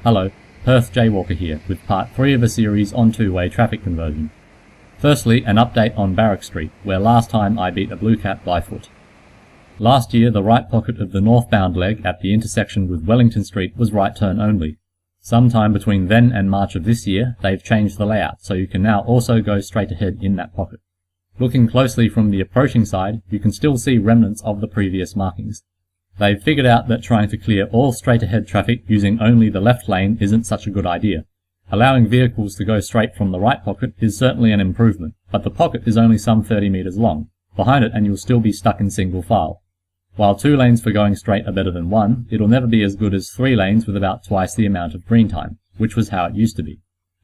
Hello, Perth Jaywalker here with part 3 of a series on two-way traffic conversion. Firstly, an update on Barrack Street, where last time I beat a blue cat by foot. Last year, the right pocket of the northbound leg at the intersection with Wellington Street was right turn only. Sometime between then and March of this year, they've changed the layout, so you can now also go straight ahead in that pocket. Looking closely from the approaching side, you can still see remnants of the previous markings. They've figured out that trying to clear all straight-ahead traffic using only the left lane isn't such a good idea. Allowing vehicles to go straight from the right pocket is certainly an improvement, but the pocket is only some 30 metres long. Behind it and you'll still be stuck in single file. While 2 lanes for going straight are better than 1, it'll never be as good as 3 lanes with about twice the amount of green time, which was how it used to be.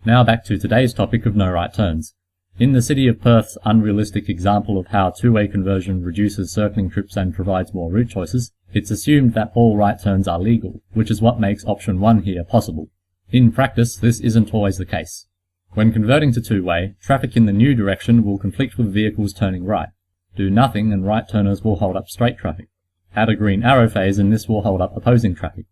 Now back to today's topic of no right turns. In the City of Perth's unrealistic example of how two-way conversion reduces circling trips and provides more route choices, it's assumed that all right turns are legal, which is what makes option 1 here possible. In practice, this isn't always the case. When converting to two-way, traffic in the new direction will conflict with vehicles turning right. Do nothing and right turners will hold up straight traffic. Add a green arrow phase and this will hold up opposing traffic.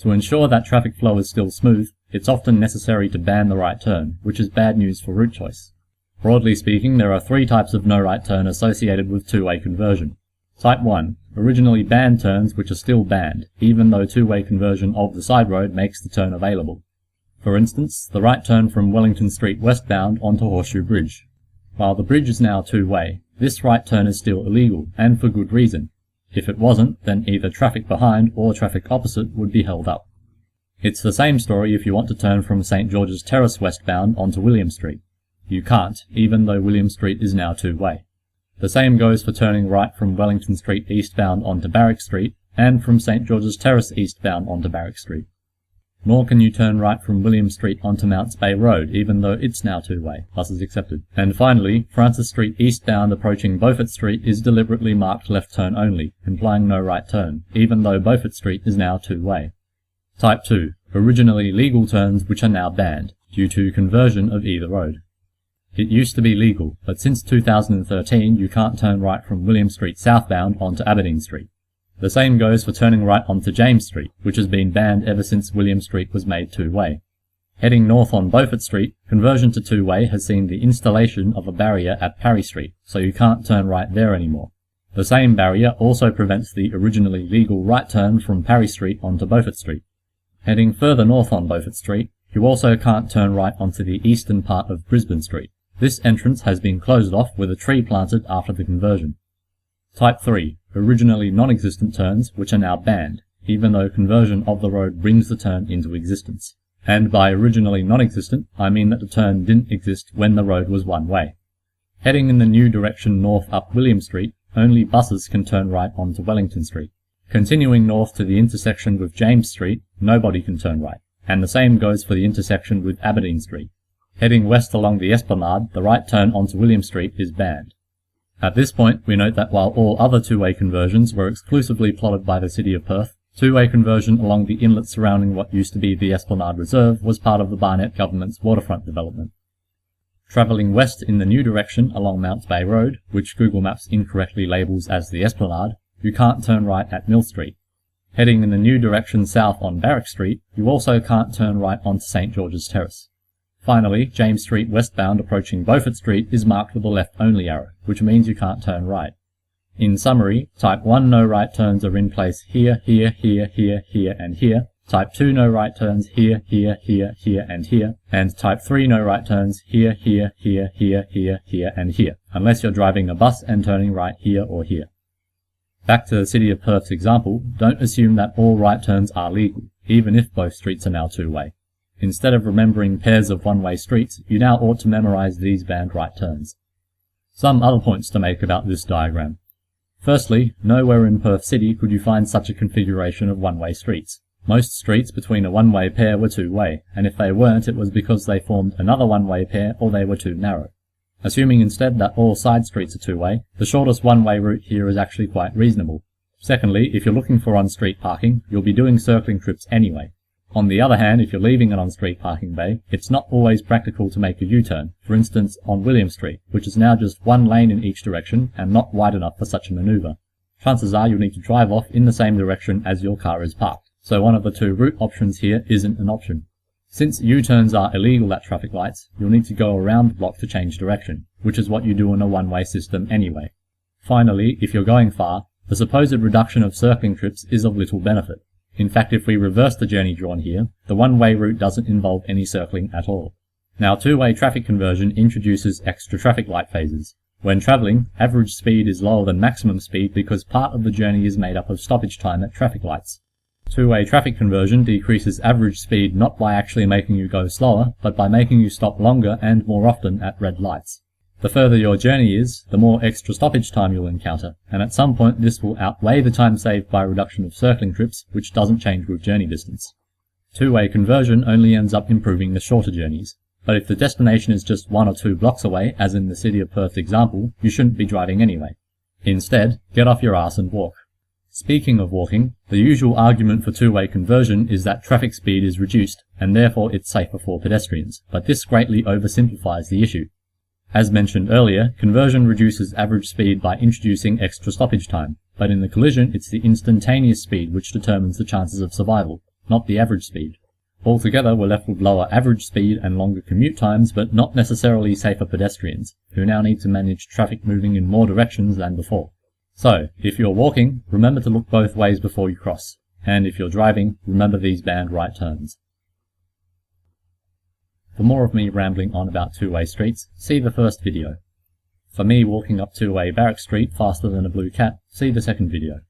To ensure that traffic flow is still smooth, it's often necessary to ban the right turn, which is bad news for route choice. Broadly speaking, there are 3 types of no right turn associated with two-way conversion. Type 1. Originally banned turns which are still banned, even though two-way conversion of the side road makes the turn available. For instance, the right turn from Wellington Street westbound onto Horseshoe Bridge. While the bridge is now two-way, this right turn is still illegal, and for good reason. If it wasn't, then either traffic behind or traffic opposite would be held up. It's the same story if you want to turn from St George's Terrace westbound onto William Street. You can't, even though William Street is now two-way. The same goes for turning right from Wellington Street eastbound onto Barrack Street, and from St George's Terrace eastbound onto Barrack Street. Nor can you turn right from William Street onto Mounts Bay Road, even though it's now two-way, buses accepted. And finally, Francis Street eastbound approaching Beaufort Street is deliberately marked left turn only, implying no right turn, even though Beaufort Street is now two-way. Type 2. Originally legal turns which are now banned, due to conversion of either road. It used to be legal, but since 2013 you can't turn right from William Street southbound onto Aberdeen Street. The same goes for turning right onto James Street, which has been banned ever since William Street was made two-way. Heading north on Beaufort Street, conversion to two-way has seen the installation of a barrier at Parry Street, so you can't turn right there anymore. The same barrier also prevents the originally legal right turn from Parry Street onto Beaufort Street. Heading further north on Beaufort Street, you also can't turn right onto the eastern part of Brisbane Street. This entrance has been closed off with a tree planted after the conversion. Type 3. Originally non-existent turns which are now banned, even though conversion of the road brings the turn into existence. And by originally non-existent, I mean that the turn didn't exist when the road was one way. Heading in the new direction north up William Street, only buses can turn right onto Wellington Street. Continuing north to the intersection with James Street, nobody can turn right, and the same goes for the intersection with Aberdeen Street. Heading west along the Esplanade, the right turn onto William Street is banned. At this point, we note that while all other two-way conversions were exclusively plotted by the City of Perth, two-way conversion along the inlet surrounding what used to be the Esplanade Reserve was part of the Barnett government's waterfront development. Travelling west in the new direction along Mounts Bay Road, which Google Maps incorrectly labels as the Esplanade, you can't turn right at Mill Street. Heading in the new direction south on Barrack Street, you also can't turn right onto St George's Terrace. Finally, James Street westbound approaching Beaufort Street is marked with a left-only arrow, which means you can't turn right. In summary, Type 1 no right turns are in place here, here, here, here, here, and here. Type 2 no right turns here, here, here, here, and here. And Type 3 no right turns here, here, here, here, here, here, and here, unless you're driving a bus and turning right here or here. Back to the City of Perth's example, don't assume that all right turns are legal, even if both streets are now two-way. Instead of remembering pairs of one-way streets, you now ought to memorize these banned right turns. Some other points to make about this diagram. Firstly, nowhere in Perth City could you find such a configuration of one-way streets. Most streets between a one-way pair were two-way, and if they weren't, it was because they formed another one-way pair or they were too narrow. Assuming instead that all side streets are two-way, the shortest one-way route here is actually quite reasonable. Secondly, if you're looking for on-street parking, you'll be doing circling trips anyway. On the other hand, if you're leaving an on-street parking bay, it's not always practical to make a U-turn, for instance on William Street, which is now just one lane in each direction and not wide enough for such a manoeuvre. Chances are you'll need to drive off in the same direction as your car is parked, so one of the two route options here isn't an option. Since U-turns are illegal at traffic lights, you'll need to go around the block to change direction, which is what you do in a one-way system anyway. Finally, if you're going far, the supposed reduction of circling trips is of little benefit. In fact, if we reverse the journey drawn here, the one-way route doesn't involve any circling at all. Now, two-way traffic conversion introduces extra traffic light phases. When travelling, average speed is lower than maximum speed because part of the journey is made up of stoppage time at traffic lights. Two-way traffic conversion decreases average speed not by actually making you go slower, but by making you stop longer and more often at red lights. The further your journey is, the more extra stoppage time you'll encounter, and at some point this will outweigh the time saved by reduction of circling trips, which doesn't change with journey distance. Two-way conversion only ends up improving the shorter journeys, but if the destination is just 1 or 2 blocks away, as in the City of Perth example, you shouldn't be driving anyway. Instead, get off your ass and walk. Speaking of walking, the usual argument for two-way conversion is that traffic speed is reduced, and therefore it's safer for pedestrians, but this greatly oversimplifies the issue. As mentioned earlier, conversion reduces average speed by introducing extra stoppage time, but in the collision it's the instantaneous speed which determines the chances of survival, not the average speed. Altogether, we're left with lower average speed and longer commute times, but not necessarily safer pedestrians, who now need to manage traffic moving in more directions than before. So, if you're walking, remember to look both ways before you cross, and if you're driving, remember these banned right turns. For more of me rambling on about two-way streets, see the first video. For me walking up two-way Barrack Street faster than a blue cat, see the second video.